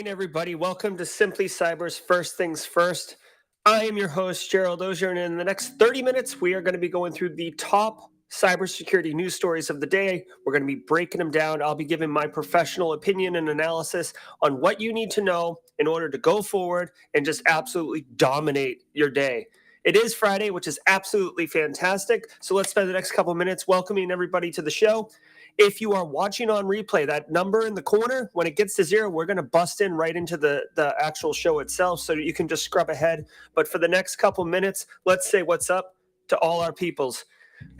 morning, everybody. Welcome to Simply Cyber's First Things First. I am your host, Gerald Auger, and in the next 30 minutes, we are going to be going through the top cybersecurity news stories of the day. We're going to be breaking them down. I'll be giving my professional opinion and analysis on what you need to know in order to go forward and just absolutely dominate your day. It is Friday, which is absolutely fantastic. So let's spend the next couple of minutes welcoming everybody to the show. If you are watching on replay, that number in the corner, when it gets to 0, we're going to bust in right into the actual show itself so that you can just scrub ahead. But for the next couple minutes, let's say what's up to all our peoples.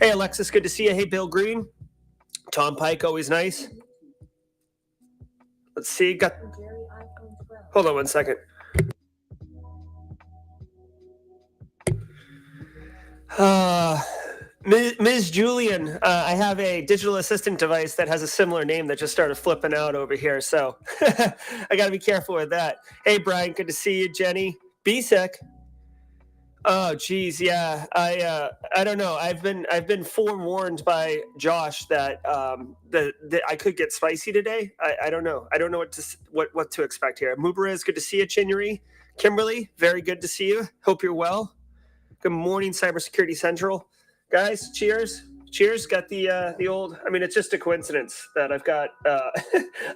Hey, Alexis, good to see you. Hey, Bill Green. Tom Pike, always nice. Let's see. Hold on one second. Ms. Julian, I have a digital assistant device that has a similar name that just started flipping out over here, so I got to be careful with that. Hey, Brian, good to see you. Jenny, BSEC. Oh, geez, yeah. I don't know. I've been forewarned by Josh that that I could get spicy today. I don't know. I don't know what to expect here. Mubarez, good to see you. Chinnery, Kimberly, very good to see you. Hope you're well. Good morning, Cybersecurity Central. Guys, cheers. Cheers. Got the old, I mean, it's just a coincidence that I've got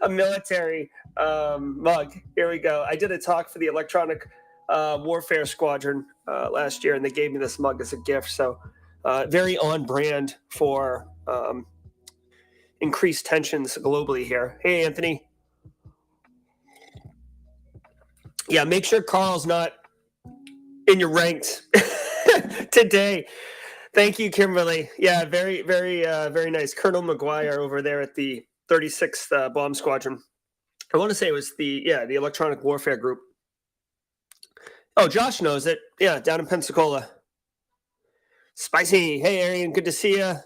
a military mug. Here we go. I did a talk for the Electronic Warfare Squadron last year, and they gave me this mug as a gift. So very on brand for increased tensions globally here. Hey, Anthony. Yeah, make sure Carl's not in your ranks today. Thank you, Kimberly. Yeah, very, very, very nice. Colonel McGuire over there at the 36th Bomb Squadron. I want to say it was the Electronic Warfare Group. Oh, Josh knows it. Yeah, down in Pensacola. Spicy. Hey, Arian, good to see you.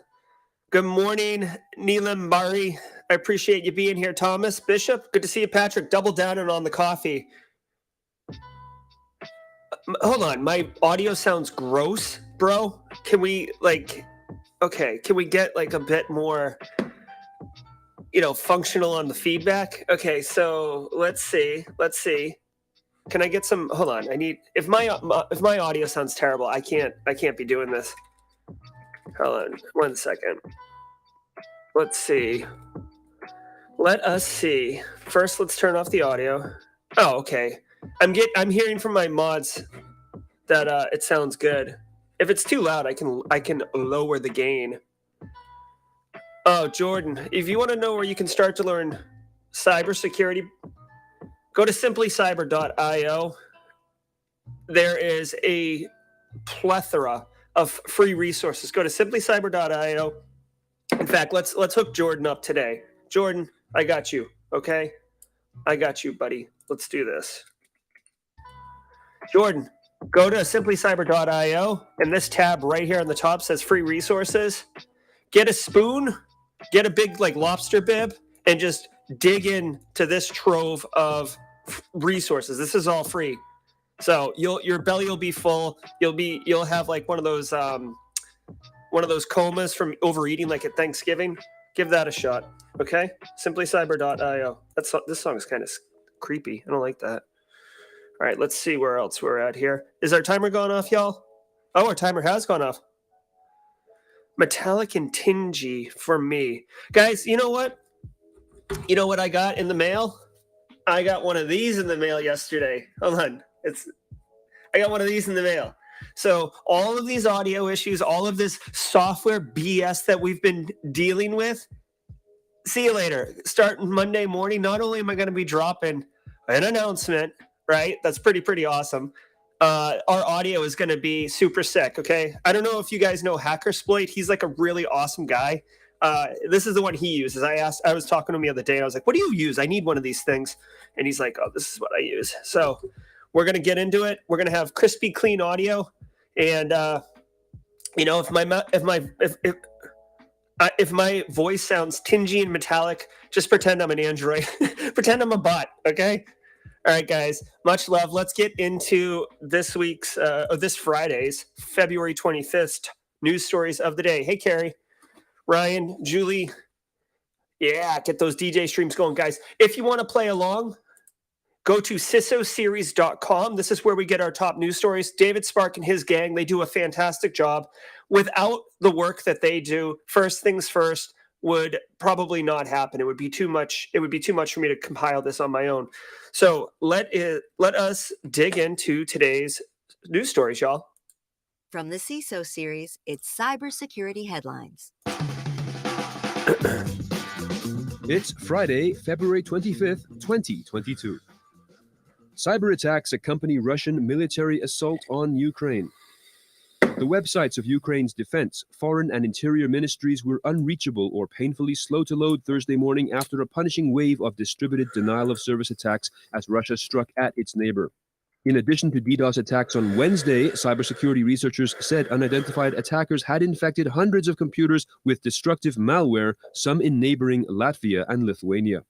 Good morning, Neelam Bari. I appreciate you being here. Thomas Bishop, good to see you. Patrick, double down and on the coffee. Hold on, my audio sounds gross, bro. Can we can we get like a bit more, functional on the feedback? Okay, so let's see. Can I get some? Hold on, I need. If my audio sounds terrible, I can't be doing this. Hold on, 1 second. Let's see. Let us see. First, let's turn off the audio. Oh, okay. I'm hearing from my mods that it sounds good. If it's too loud, I can lower the gain. Oh, Jordan, if you want to know where you can start to learn cybersecurity, go to simplycyber.io. There is a plethora of free resources. Go to simplycyber.io. In fact, let's hook Jordan up today. Jordan, I got you, okay? I got you, buddy. Let's do this. Jordan, go to simplycyber.io, and this tab right here on the top says free resources. Get a spoon, get a big lobster bib, and just dig into this trove of resources. This is all free. So your belly will be full. You'll have one of those comas from overeating like at Thanksgiving. Give that a shot. Okay? Simplycyber.io. This song is kind of creepy. I don't like that. All right, let's see where else we're at here. Is our timer gone off, y'all? Oh, our timer has gone off. Metallic and tingy for me. Guys, you know what? You know what I got in the mail? I got one of these in the mail yesterday. Hold on. I got one of these in the mail. So all of these audio issues, all of this software BS that we've been dealing with, see you later. Starting Monday morning, not only am I going to be dropping an announcement, right? That's pretty awesome. Our audio is going to be super sick, okay? I don't know if you guys know Hackersploit. He's like a really awesome guy. This is the one he uses. I was talking to him the other day. I was like, what do you use? I need one of these things. And he's like, oh, this is what I use. So we're going to get into it. We're going to have crispy, clean audio. And, if my voice sounds tingy and metallic, just pretend I'm an Android. Pretend I'm a bot, okay? All right, guys, much love. Let's get into this Friday's, February 25th, news stories of the day. Hey, Carrie, Ryan, Julie. Yeah, get those DJ streams going, guys. If you want to play along, go to CSOSeries.com. This is where we get our top news stories. David Spark and his gang, they do a fantastic job. Without the work that they do, first things first would probably not happen. It would be too much. It would be too much for me to compile this on my own. So let us dig into today's news stories, y'all. From the CSO Series, it's cybersecurity headlines. It's Friday, February 25th, 2022. Cyber attacks accompany Russian military assault on Ukraine. The websites of Ukraine's defense, foreign and interior ministries were unreachable or painfully slow to load Thursday morning after a punishing wave of distributed denial-of-service attacks as Russia struck at its neighbor. In addition to DDoS attacks on Wednesday, cybersecurity researchers said unidentified attackers had infected hundreds of computers with destructive malware, some in neighboring Latvia and Lithuania.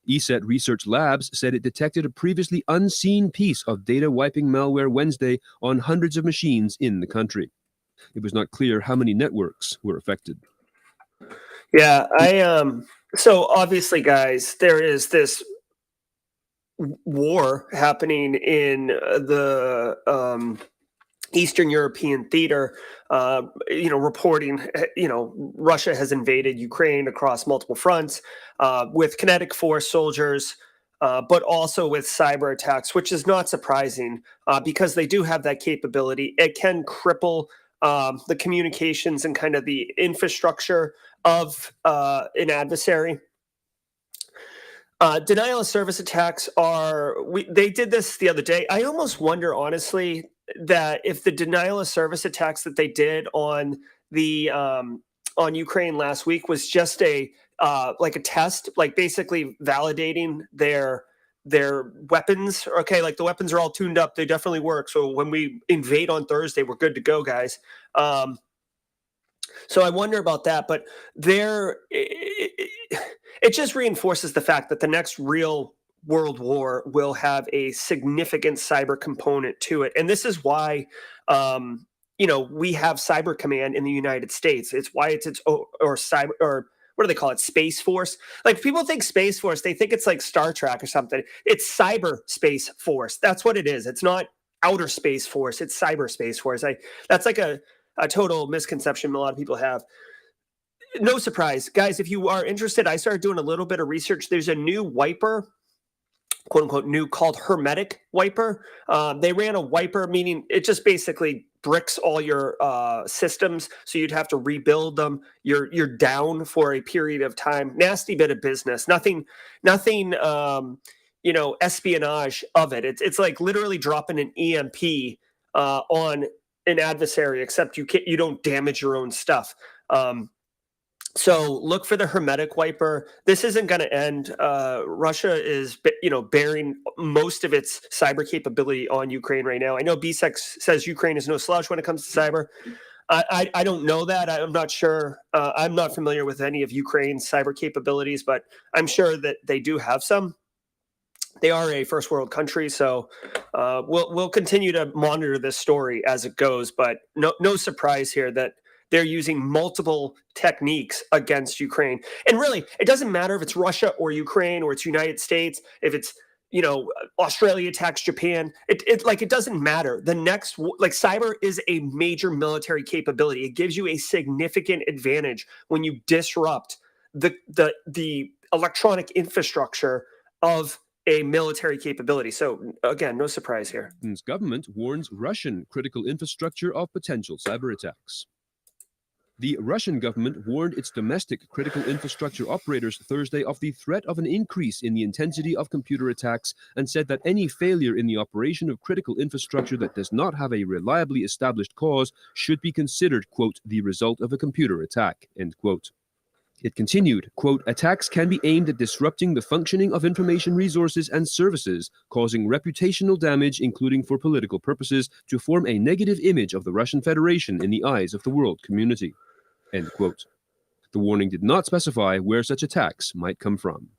ESET Research Labs said it detected a previously unseen piece of data-wiping malware Wednesday on hundreds of machines in the country. It was not clear how many networks were affected. Yeah, so obviously, guys, there is this war happening in the Eastern European theater, reporting, Russia has invaded Ukraine across multiple fronts with kinetic force soldiers, but also with cyber attacks, which is not surprising because they do have that capability. It can cripple the communications and kind of the infrastructure of an adversary. Denial of service attacks they did this the other day. I almost wonder, honestly, that if the denial of service attacks that they did on the on Ukraine last week was just a test, like basically validating their weapons. Okay, like the weapons are all tuned up, they definitely work. So when we invade on Thursday, we're good to go, guys. So I wonder about that, but it just reinforces the fact that the next real world war will have a significant cyber component to it. And this is why, we have Cyber Command in the United States. It's why it's cyber, or what do they call it? Space Force. Like, people think Space Force, they think it's like Star Trek or something. It's Cyber Space Force. That's what it is. It's not Outer Space Force. It's Cyber Space Force. That's like a total misconception a lot of people have. No surprise, guys, if you are interested, I started doing a little bit of research. There's a new wiper, quote unquote new, called Hermetic Wiper. They ran a wiper, meaning it just basically bricks all your systems, so you'd have to rebuild them. You're down for a period of time. Nasty bit of business. Nothing espionage of it. It's like literally dropping an EMP on an adversary, except you don't damage your own stuff. So look for the Hermetic Wiper. This isn't going to end. Russia is, bearing most of its cyber capability on Ukraine right now. I know BSEC says Ukraine is no slouch when it comes to cyber. I don't know that. I'm not sure. I'm not familiar with any of Ukraine's cyber capabilities, but I'm sure that they do have some. They are a first world country, so we'll continue to monitor this story as it goes. But no surprise here that they're using multiple techniques against Ukraine. And really, it doesn't matter if it's Russia or Ukraine or it's United States, if it's, Australia attacks Japan. It doesn't matter. The next, cyber is a major military capability. It gives you a significant advantage when you disrupt the electronic infrastructure of a military capability. So again, no surprise here. Putin's government warns Russian critical infrastructure of potential cyber attacks. The Russian government warned its domestic critical infrastructure operators Thursday of the threat of an increase in the intensity of computer attacks and said that any failure in the operation of critical infrastructure that does not have a reliably established cause should be considered, quote, the result of a computer attack, end quote. It continued, quote, attacks can be aimed at disrupting the functioning of information resources and services, causing reputational damage, including for political purposes, to form a negative image of the Russian Federation in the eyes of the world community, end quote. The warning did not specify where such attacks might come from.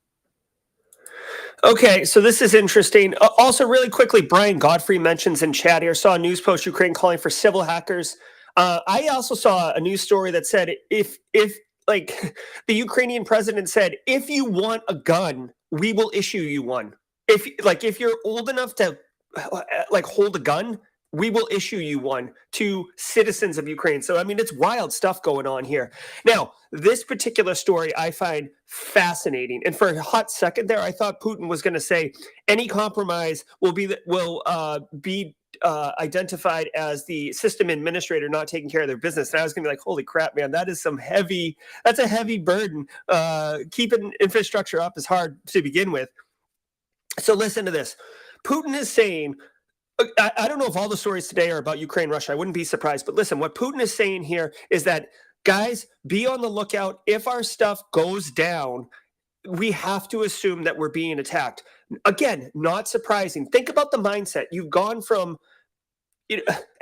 Okay, so this is interesting. Also, really quickly, Brian Godfrey mentions in chat here, saw a news post, Ukraine calling for civil hackers. I also saw a news story that said if the Ukrainian president said, if you want a gun, we will issue you one. if you're old enough to like hold a gun, we will issue you one to citizens of Ukraine. So, I mean, it's wild stuff going on here. Now, this particular story I find fascinating. And for a hot second there, I thought Putin was going to say any compromise will be identified as the system administrator not taking care of their business. And I was going to be like, holy crap, man, that's a heavy burden. Keeping infrastructure up is hard to begin with. So listen to this. Putin is saying, I don't know if all the stories today are about Ukraine, Russia. I wouldn't be surprised. But listen, what Putin is saying here is that, guys, be on the lookout. If our stuff goes down, we have to assume that we're being attacked. Again, not surprising. Think about the mindset. You've gone from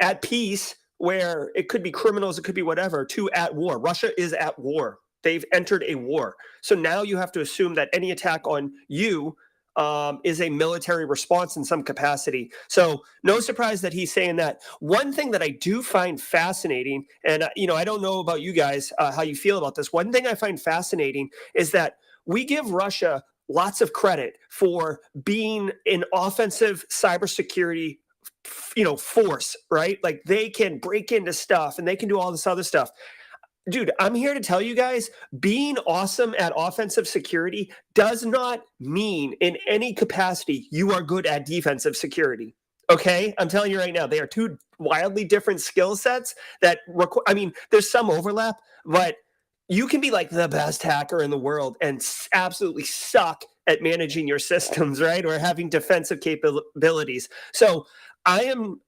at peace, where it could be criminals, it could be whatever, to at war. Russia is at war. They've entered a war. So now you have to assume that any attack on you is a military response in some capacity. So no surprise that he's saying that. One thing that I do find fascinating, and I don't know about you guys, how you feel about this. One thing I find fascinating is that we give Russia lots of credit for being an offensive cybersecurity force, right? Like they can break into stuff and they can do all this other stuff. Dude, I'm here to tell you guys, being awesome at offensive security does not mean in any capacity you are good at defensive security. Okay? I'm telling you right now, they are two wildly different skill sets that there's some overlap, but you can be like the best hacker in the world and absolutely suck at managing your systems, right? Or having defensive capabilities. So I am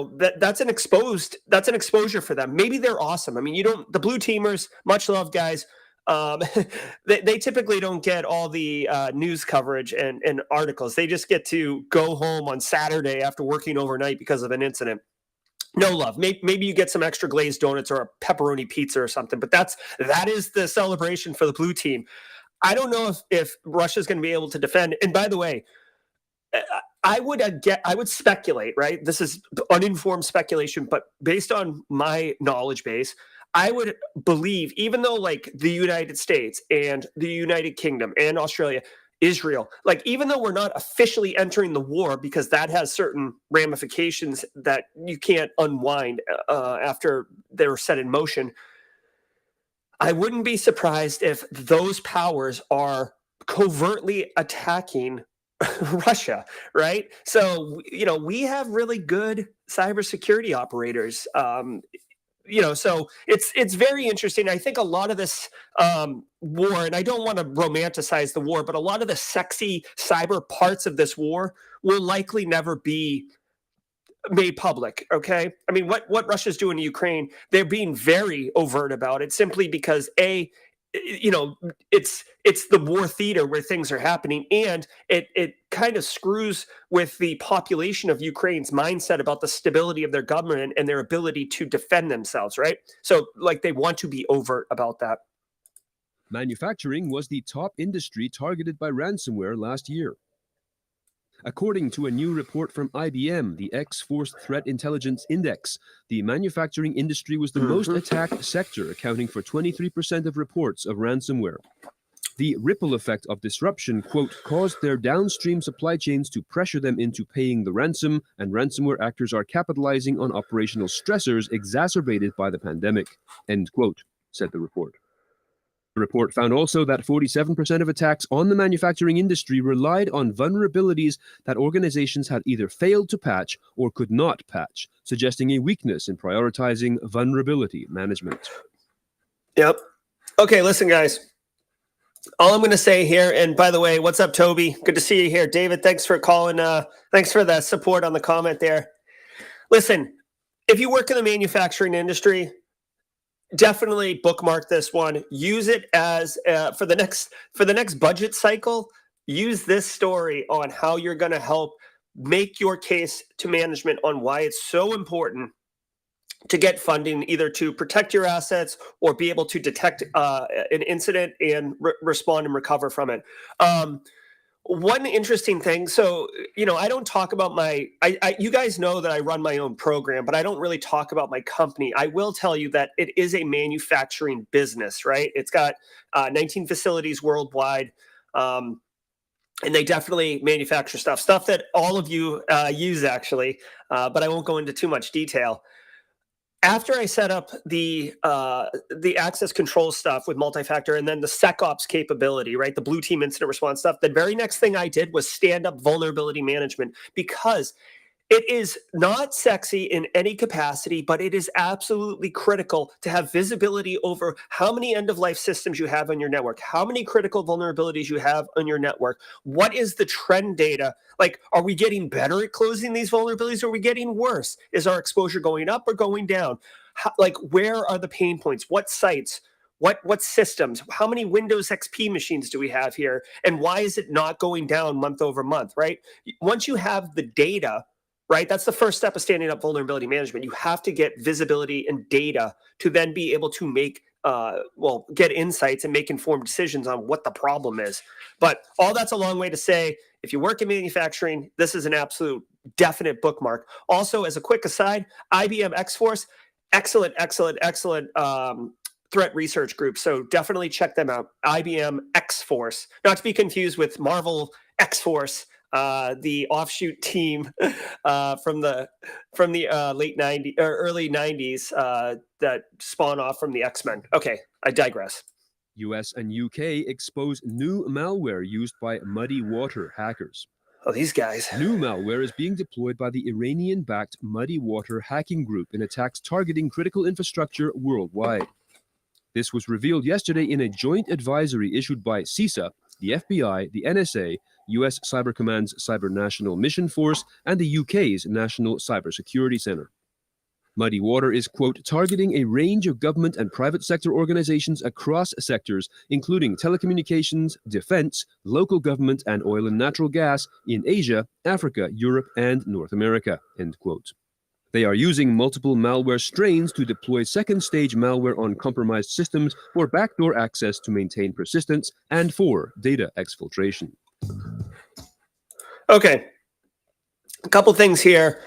that's an exposure for them. Maybe they're awesome. I mean, the blue teamers, much love, guys. They typically don't get all the news coverage and articles. They just get to go home on Saturday after working overnight because of an incident. No love. Maybe you get some extra glazed donuts or a pepperoni pizza or something, but that is the celebration for the blue team. I don't know if Russia's going to be able to defend. And by the way, I would speculate, right? This is uninformed speculation, but based on my knowledge base, I would believe, even though like the United States and the United Kingdom and Australia, Israel, like even though we're not officially entering the war because that has certain ramifications that you can't unwind after they're set in motion, I wouldn't be surprised if those powers are covertly attacking Russia, right? So, we have really good cybersecurity operators. So it's very interesting. I think a lot of this war, and I don't want to romanticize the war, but a lot of the sexy cyber parts of this war will likely never be made public. Okay. I mean, what Russia's doing to Ukraine, they're being very overt about it simply because it's the war theater where things are happening, and it kind of screws with the population of Ukraine's mindset about the stability of their government and their ability to defend themselves, right? So like they want to be overt about that. Manufacturing was the top industry targeted by ransomware last year. According to a new report from IBM, the X-Force Threat Intelligence Index, the manufacturing industry was the most attacked sector, accounting for 23% of reports of ransomware. The ripple effect of disruption, quote, caused their downstream supply chains to pressure them into paying the ransom, and ransomware actors are capitalizing on operational stressors exacerbated by the pandemic, end quote, said the report. The report found also that 47% of attacks on the manufacturing industry relied on vulnerabilities that organizations had either failed to patch or could not patch, suggesting a weakness in prioritizing vulnerability management. Yep. Okay, listen, guys. All I'm going to say here, and by the way, what's up, Toby? Good to see you here. David, thanks for calling. Thanks for the support on the comment there. Listen, if you work in the manufacturing industry, definitely bookmark this one. Use it as for the next budget cycle. Use this story on how you're going to help make your case to management on why it's so important to get funding, either to protect your assets or be able to detect an incident and respond and recover from it. One interesting thing, so, I don't talk about you guys know that I run my own program, but I don't really talk about my company. I will tell you that it is a manufacturing business, right? It's got 19 facilities worldwide. And they definitely manufacture stuff that all of you use, actually, but I won't go into too much detail. After I set up the access control stuff with multi-factor and then the SecOps capability, right, the blue team incident response stuff, the very next thing I did was stand up vulnerability management, because it is not sexy in any capacity, but it is absolutely critical to have visibility over how many end-of-life systems you have on your network, how many critical vulnerabilities you have on your network. What is the trend data? Like, are we getting better at closing these vulnerabilities, or are we getting worse? Is our exposure going up or going down? Like, where are the pain points? What sites? What systems? How many Windows XP machines do we have here? And why is it not going down month over month, right? Once you have the data, right? That's the first step of standing up vulnerability management. You have to get visibility and data to then be able to make, get insights and make informed decisions on what the problem is. But all that's a long way to say, if you work in manufacturing, this is an absolute definite bookmark. Also, as a quick aside, IBM X-Force, excellent threat research group. So definitely check them out. IBM X-Force, not to be confused with Marvel X-Force, the offshoot team from the late 90s or early 90s that spawn off from the X-Men. Okay, I digress. US and UK expose new malware used by Muddy Water hackers. Oh, these guys. New malware is being deployed by the Iranian-backed Muddy Water hacking group in attacks targeting critical infrastructure worldwide. This was revealed yesterday in a joint advisory issued by CISA, the FBI, the NSA, US Cyber Command's Cyber National Mission Force, and the UK's National Cybersecurity Centre. Muddy Water is, quote, targeting a range of government and private sector organizations across sectors, including telecommunications, defense, local government, and oil and natural gas in Asia, Africa, Europe, and North America, end quote. They are using multiple malware strains to deploy second-stage malware on compromised systems for backdoor access to maintain persistence and for data exfiltration. Okay, a couple things here.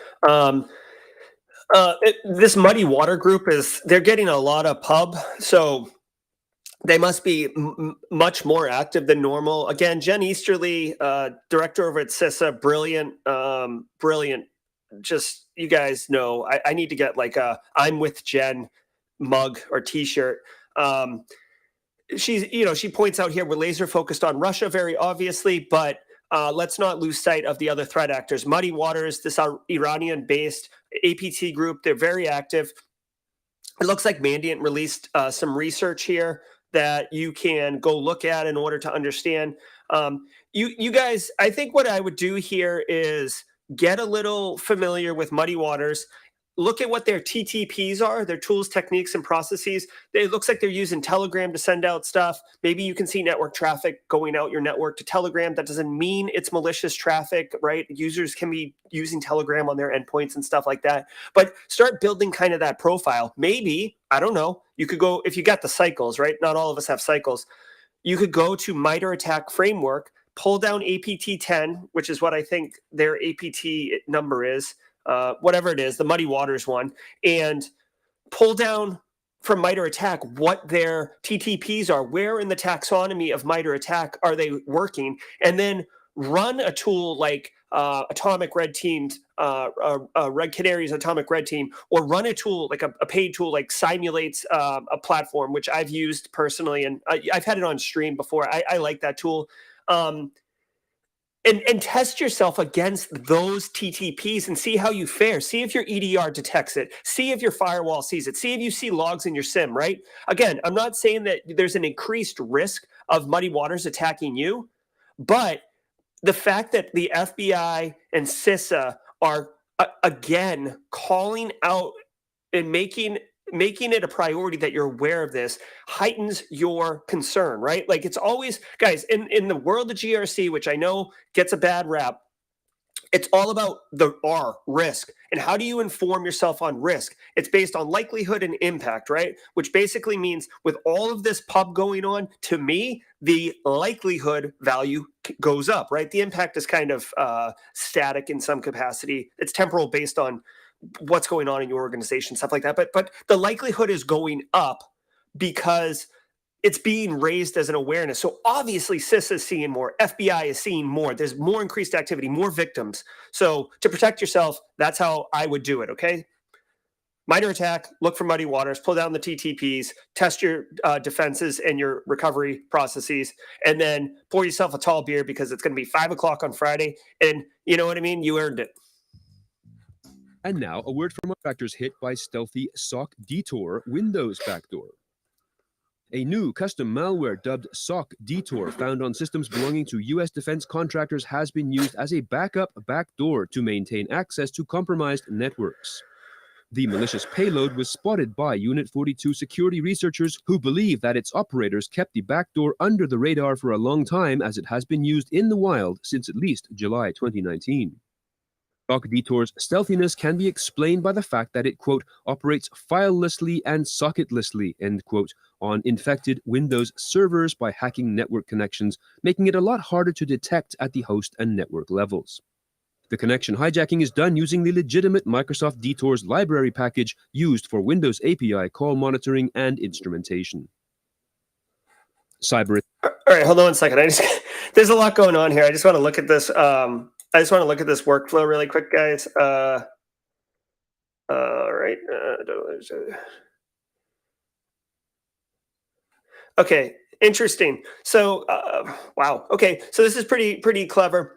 This Muddy Water group they're getting a lot of pub, so they must be much more active than normal. Again, Jen Easterly, director over at CISA, brilliant. Just, you guys know, I need to get like a I'm with Jen mug or t-shirt. She points out here, we're laser focused on Russia, very obviously, but let's not lose sight of the other threat actors. Muddy Waters, this Iranian-based APT group, they're very active. It looks like Mandiant released some research here that you can go look at in order to understand. You guys, I think what I would do here is get a little familiar with Muddy Waters. Look at what their TTPs are, their tools, techniques, and processes. It looks like they're using Telegram to send out stuff. Maybe you can see network traffic going out your network to Telegram. That doesn't mean it's malicious traffic, right? Users can be using Telegram on their endpoints and stuff like that. But start building kind of that profile. Maybe, I don't know, you could go, if you got the cycles, right? Not all of us have cycles. You could go to MITRE ATT&CK framework, pull down APT10, which is what I think their APT number is, whatever it is, the Muddy Waters one, and pull down from MITRE ATT&CK what their TTPs are, where in the taxonomy of MITRE ATT&CK are they working, and then run a tool like Atomic Red Team's, Red Canary's Atomic Red Team, or run a tool like a paid tool like Simulates a platform, which I've used personally, and I've had it on stream before. I like that tool. And test yourself against those TTPs and see how you fare. See if your EDR detects it. See if your firewall sees it. See if you see logs in your SIM, right? Again, I'm not saying that there's an increased risk of Muddy Waters attacking you, but the fact that the FBI and CISA are, again, calling out and making it a priority that you're aware of this heightens your concern, right? Like, it's always, guys, in the world of GRC, which I know gets a bad rap, it's all about the R, risk. And how do you inform yourself on risk? It's based on likelihood and impact, right? Which basically means with all of this pub going on, to me, the likelihood value goes up, right? The impact is kind of static in some capacity. It's temporal based on what's going on in your organization, stuff like that. But the likelihood is going up because it's being raised as an awareness. So obviously CISA is seeing more, FBI is seeing more. There's more increased activity, more victims. So to protect yourself, that's how I would do it, okay? Minor attack, look for muddy waters, pull down the TTPs, test your defenses and your recovery processes, and then pour yourself a tall beer because it's going to be 5 o'clock on Friday. And you know what I mean? You earned it. And now a word from our factors hit by stealthy SOC Detour Windows backdoor. A new custom malware dubbed SOC Detour found on systems belonging to U.S. defense contractors has been used as a backup backdoor to maintain access to compromised networks. The malicious payload was spotted by Unit 42 security researchers who believe that its operators kept the backdoor under the radar for a long time, as it has been used in the wild since at least July 2019. SOC Detour's stealthiness can be explained by the fact that it, quote, operates filelessly and socketlessly, end quote, on infected Windows servers by hacking network connections, making it a lot harder to detect at the host and network levels. The connection hijacking is done using the legitimate Microsoft Detours library package used for Windows API call monitoring and instrumentation. Cyber. All right, hold on one second. There's a lot going on here. I just want to look at this. I just want to look at this workflow really quick, guys. All right. Okay, interesting. So, wow. Okay, so this is pretty clever.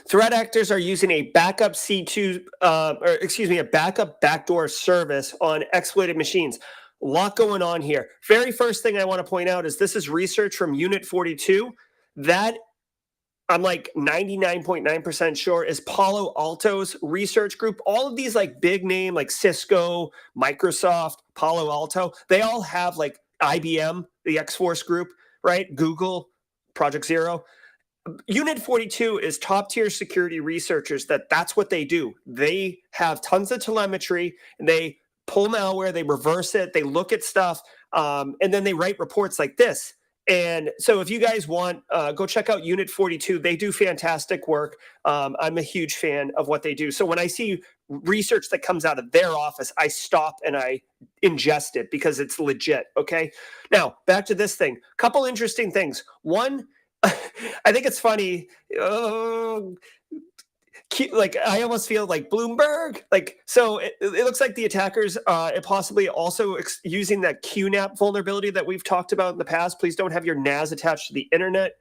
Threat actors are using a backup a backup backdoor service on exploited machines. A lot going on here. Very first thing I want to point out is this is research from Unit 42. That I'm like 99.9% sure is Palo Alto's research group. All of these like big name like Cisco, Microsoft, Palo Alto, they all have like IBM, the X-Force group, right? Google, Project Zero. Unit 42 is top tier security researchers. That's what they do. They have tons of telemetry and they pull malware, they reverse it, they look at stuff, and then they write reports like this. And so if you guys want, go check out Unit 42. They do fantastic work. I'm a huge fan of what they do. So when I see research that comes out of their office, I stop and I ingest it because it's legit, okay? Now, back to this thing. Couple interesting things. One, I think it's funny. Like I almost feel like Bloomberg. Like so, it looks like the attackers possibly also using that QNAP vulnerability that we've talked about in the past. Please don't have your NAS attached to the internet.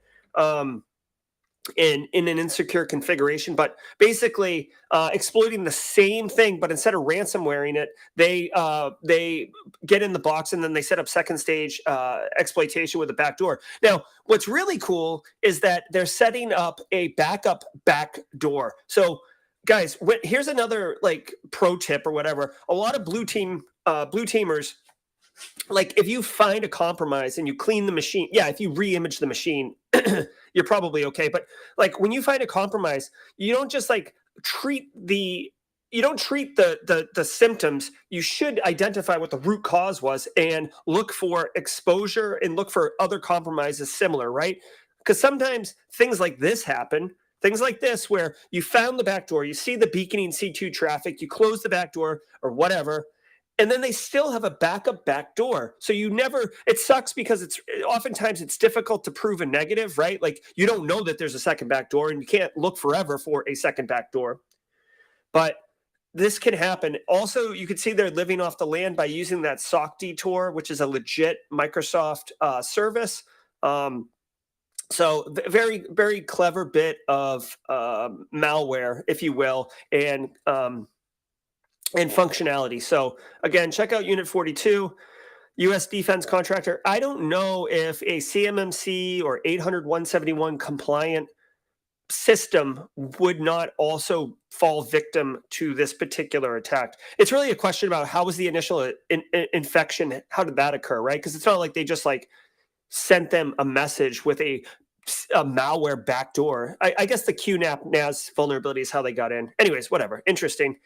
In an insecure configuration, but basically exploiting the same thing, but instead of ransomwaring it, they get in the box and then they set up second stage exploitation with a backdoor. Now, what's really cool is that they're setting up a backup backdoor. So, guys, here's another like pro tip or whatever. A lot of blue teamers. Like if you find a compromise and you clean the machine, yeah, if you re-image the machine, you're probably okay. But like when you find a compromise, you don't just like treat the symptoms. You should identify what the root cause was and look for exposure and look for other compromises similar, right? Because sometimes things like this happen. Things like this where you found the backdoor, you see the beaconing C2 traffic, you close the backdoor or whatever, and then they still have a backup backdoor. So it sucks because oftentimes it's difficult to prove a negative, right? Like you don't know that there's a second backdoor and you can't look forever for a second backdoor. But this can happen. Also, you can see they're living off the land by using that SOC Detour, which is a legit Microsoft service. So very, very clever bit of malware, if you will, and functionality. So again, check out Unit 42, U.S. defense contractor. I don't know if a CMMC or 800-171 compliant system would not also fall victim to this particular attack. It's really a question about how was the initial infection? How did that occur, right? Because it's not like they just like sent them a message with a malware backdoor. I guess the QNAP NAS vulnerability is how they got in. Anyways, whatever. Interesting.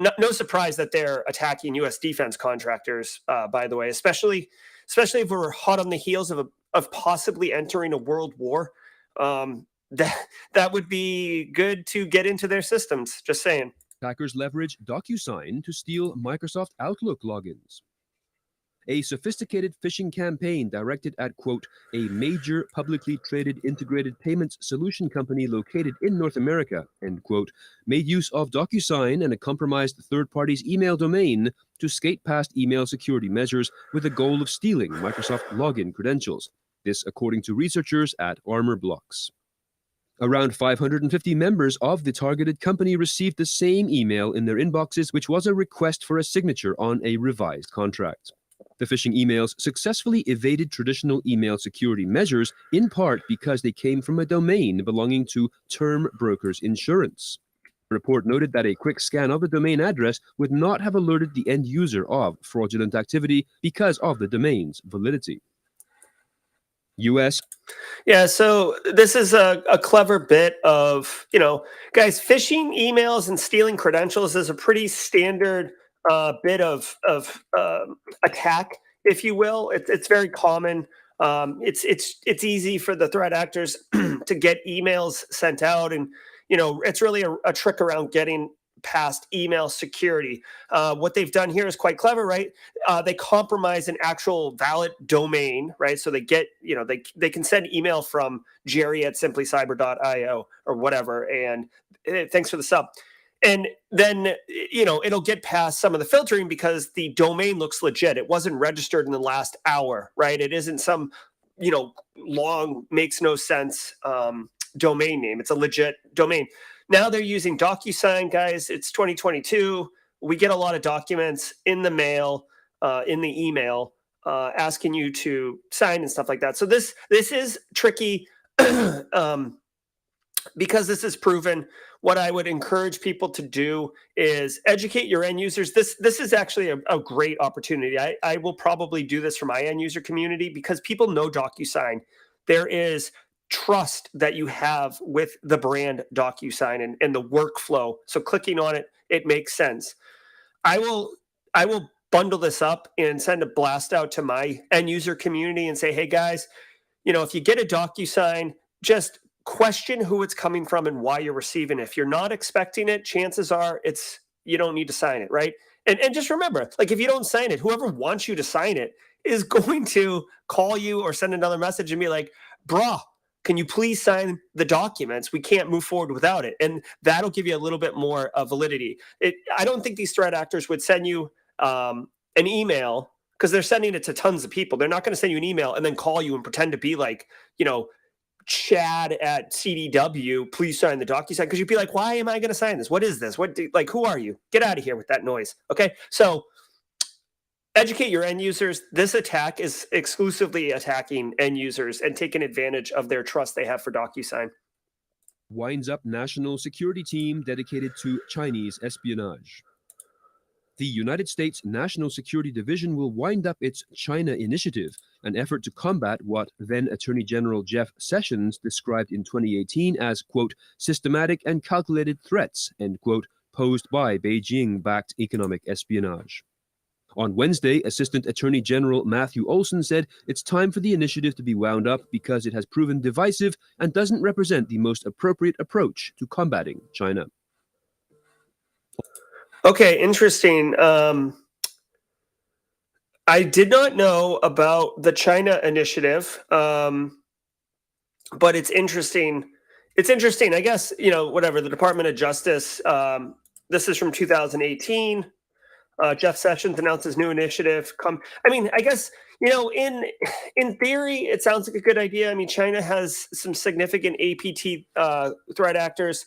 No surprise that they're attacking U.S. defense contractors, by the way, especially if we're hot on the heels of possibly entering a world war. That would be good to get into their systems. Just saying. Hackers leverage DocuSign to steal Microsoft Outlook logins. a sophisticated phishing campaign directed at, quote, a major publicly traded integrated payments solution company located in North America, end quote, made use of DocuSign and a compromised third party's email domain to skate past email security measures with the goal of stealing Microsoft login credentials. This according to researchers at Armor Blocks. Around 550 members of the targeted company received the same email in their inboxes, which was a request for a signature on a revised contract. The phishing emails successfully evaded traditional email security measures, in part because they came from a domain belonging to Term Brokers Insurance. The report noted that a quick scan of the domain address would not have alerted the end user of fraudulent activity because of the domain's validity. U.S. Yeah, so this is a clever bit of, guys, phishing emails and stealing credentials is a pretty standard bit of attack, if you will. It's very common. It's easy for the threat actors to get emails sent out, and it's really a trick around getting past email security. What they've done here is quite clever, right? They compromise an actual valid domain, right? So they get, they can send email from Jerry at simplycyber.io or whatever, and thanks for the sub. And then, it'll get past some of the filtering because the domain looks legit. It wasn't registered in the last hour, right? It isn't some, long, makes no sense domain name. It's a legit domain. Now they're using DocuSign, guys. It's 2022. We get a lot of documents in the mail, in the email, asking you to sign and stuff like that. So this is tricky because this is proven. What I would encourage people to do is educate your end users. This is actually a great opportunity. I will probably do this for my end user community because people know DocuSign. There is trust that you have with the brand DocuSign and the workflow. So clicking on it, it makes sense. I will bundle this up and send a blast out to my end user community and say, hey guys, if you get a DocuSign, just question who it's coming from and why you're receiving it. If you're not expecting it, chances are you don't need to sign it, right? And just remember, like if you don't sign it, whoever wants you to sign it is going to call you or send another message and be like, brah, can you please sign the documents? We can't move forward without it. And that'll give you a little bit more validity. I don't think these threat actors would send you an email because they're sending it to tons of people. They're not going to send you an email and then call you and pretend to be like, Chad at CDW, please sign the DocuSign. Because you'd be like, why am I going to sign this? What is this? Who are you? Get out of here with that noise. Okay. So educate your end users. This attack is exclusively attacking end users and taking advantage of their trust they have for DocuSign. Winds up national security team dedicated to Chinese espionage. The United States National Security Division will wind up its China Initiative, an effort to combat what then Attorney General Jeff Sessions described in 2018 as, quote, systematic and calculated threats, end quote, posed by Beijing-backed economic espionage. On Wednesday, Assistant Attorney General Matthew Olson said it's time for the initiative to be wound up because it has proven divisive and doesn't represent the most appropriate approach to combating China. Okay, interesting. I did not know about the China initiative, but it's interesting. It's interesting. I guess, whatever, the Department of Justice, this is from 2018. Jeff Sessions announced his new initiative. I guess, in theory, it sounds like a good idea. I mean, China has some significant APT threat actors.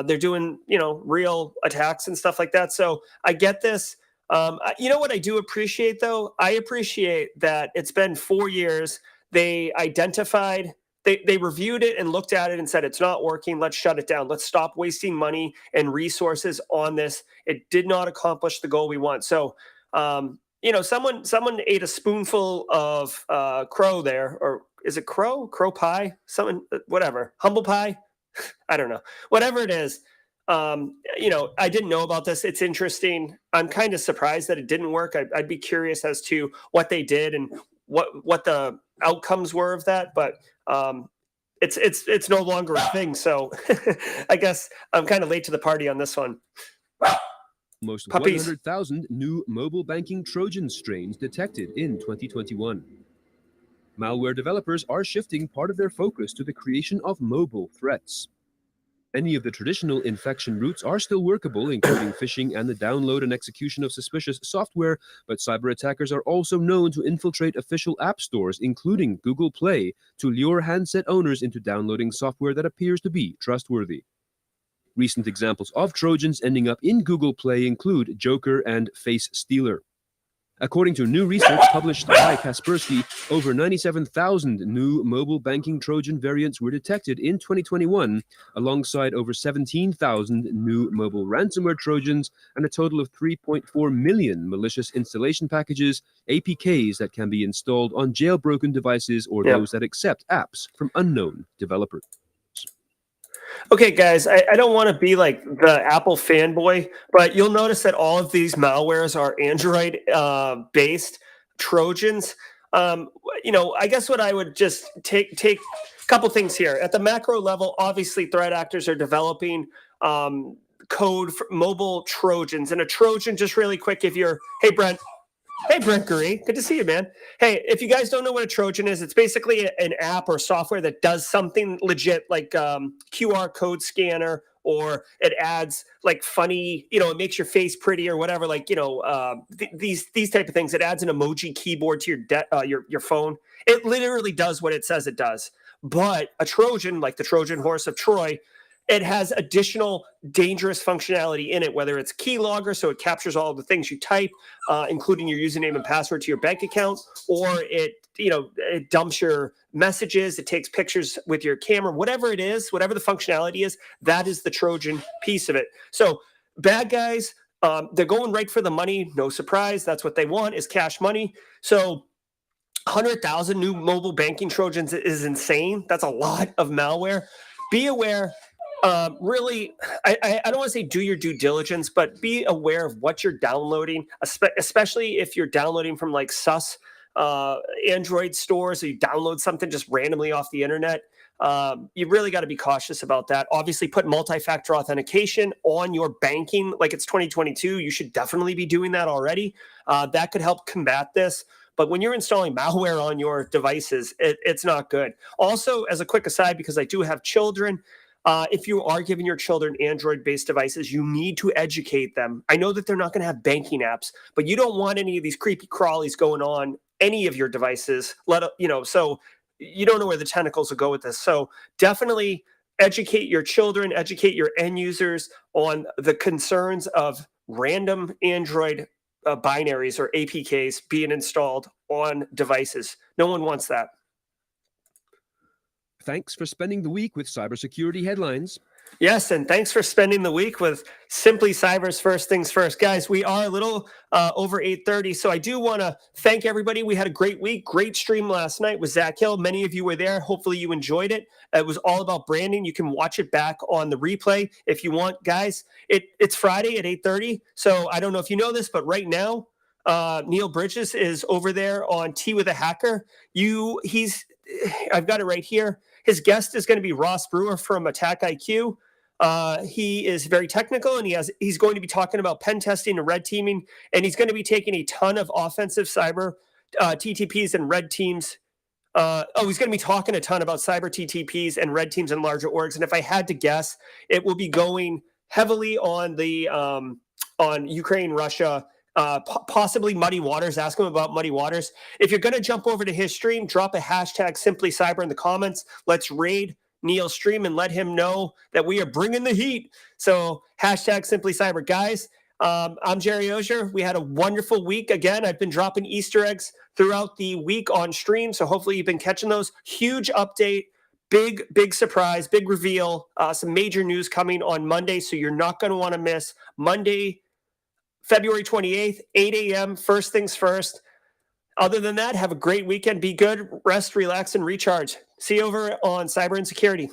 They're doing, real attacks and stuff like that. So I get this. What I do appreciate, though? I appreciate that it's been 4 years. They identified, they reviewed it and looked at it and said, it's not working. Let's shut it down. Let's stop wasting money and resources on this. It did not accomplish the goal we want. So, someone ate a spoonful of crow there, or is it crow? Crow pie? Whatever. Humble pie? I don't know. Whatever it is, I didn't know about this. It's interesting. I'm kind of surprised that it didn't work. I'd be curious as to what they did and what the outcomes were of that. But it's no longer a thing. So I guess I'm kind of late to the party on this one. almost Puppies. 100,000 new mobile banking Trojan strains detected in 2021. Malware developers are shifting part of their focus to the creation of mobile threats. Many of the traditional infection routes are still workable, including phishing and the download and execution of suspicious software, but cyber attackers are also known to infiltrate official app stores, including Google Play, to lure handset owners into downloading software that appears to be trustworthy. Recent examples of Trojans ending up in Google Play include Joker and Face Stealer. According to new research published by Kaspersky, over 97,000 new mobile banking Trojan variants were detected in 2021, alongside over 17,000 new mobile ransomware Trojans and a total of 3.4 million malicious installation packages, APKs that can be installed on jailbroken devices or those that accept apps from unknown developers. Okay, guys, I don't want to be like the Apple fanboy, but you'll notice that all of these malwares are Android-based Trojans. I guess what I would just take a couple things here. At the macro level, obviously, threat actors are developing code for mobile Trojans. And a Trojan, just really quick, hey, Brent. Hey, Brent Gurry. Good to see you, man. Hey, if you guys don't know what a Trojan is, it's basically an app or software that does something legit like QR code scanner, or it adds like funny, it makes your face pretty or whatever, like, these type of things. It adds an emoji keyboard to your phone. It literally does what it says it does. But a Trojan, like the Trojan horse of Troy, it has additional dangerous functionality in it, whether it's keylogger, so it captures all of the things you type, including your username and password to your bank account, or it dumps your messages, it takes pictures with your camera, whatever it is, whatever the functionality is, that is the Trojan piece of it. So bad guys, they're going right for the money. No surprise. That's what they want, is cash money. So 100,000 new mobile banking Trojans is insane. That's a lot of malware. Be aware. Really, I don't want to say do your due diligence, but be aware of what you're downloading, especially if you're downloading from like sus Android stores, or you download something just randomly off the internet. You really got to be cautious about that. Obviously, put multi-factor authentication on your banking. Like, it's 2022. You should definitely be doing that already. That could help combat this. But when you're installing malware on your devices, it's not good. Also, as a quick aside, because I do have children, if you are giving your children Android-based devices, you need to educate them. I know that they're not going to have banking apps, but you don't want any of these creepy crawlies going on any of your devices. So you don't know where the tentacles will go with this. So definitely educate your children, educate your end users on the concerns of random Android binaries or APKs being installed on devices. No one wants that. Thanks for spending the week with Cybersecurity Headlines. Yes, and thanks for spending the week with Simply Cyber's First Things First. Guys, we are a little over 8:30, so I do want to thank everybody. We had a great week, great stream last night with Zach Hill. Many of you were there. Hopefully you enjoyed it. It was all about branding. You can watch it back on the replay if you want, guys. It's Friday at 8:30, so I don't know if you know this, but right now, Neil Bridges is over there on Tea with a Hacker. I've got it right here. His guest is going to be Ross Brewer from Attack IQ. He is very technical, and he's going to be talking about pen testing and red teaming, and he's going to be taking a ton of offensive cyber TTPs and red teams. He's going to be talking a ton about cyber TTPs and red teams and larger orgs. And if I had to guess, it will be going heavily on the on Ukraine, Russia, possibly Muddy Waters. Ask him about Muddy Waters. If you're going to jump over to his stream, drop a hashtag Simply Cyber in the comments. Let's raid Neil's stream and let him know that we are bringing the heat. So hashtag Simply Cyber. Guys, I'm Gerald Auger. We had a wonderful week. Again, I've been dropping Easter eggs throughout the week on stream, so hopefully you've been catching those. Huge update. Big surprise, big reveal. Some major news coming on Monday, so you're not going to want to miss Monday, February 28th, 8 a.m., First Things First. Other than that, have a great weekend. Be good, rest, relax, and recharge. See you over on Cyber and Security.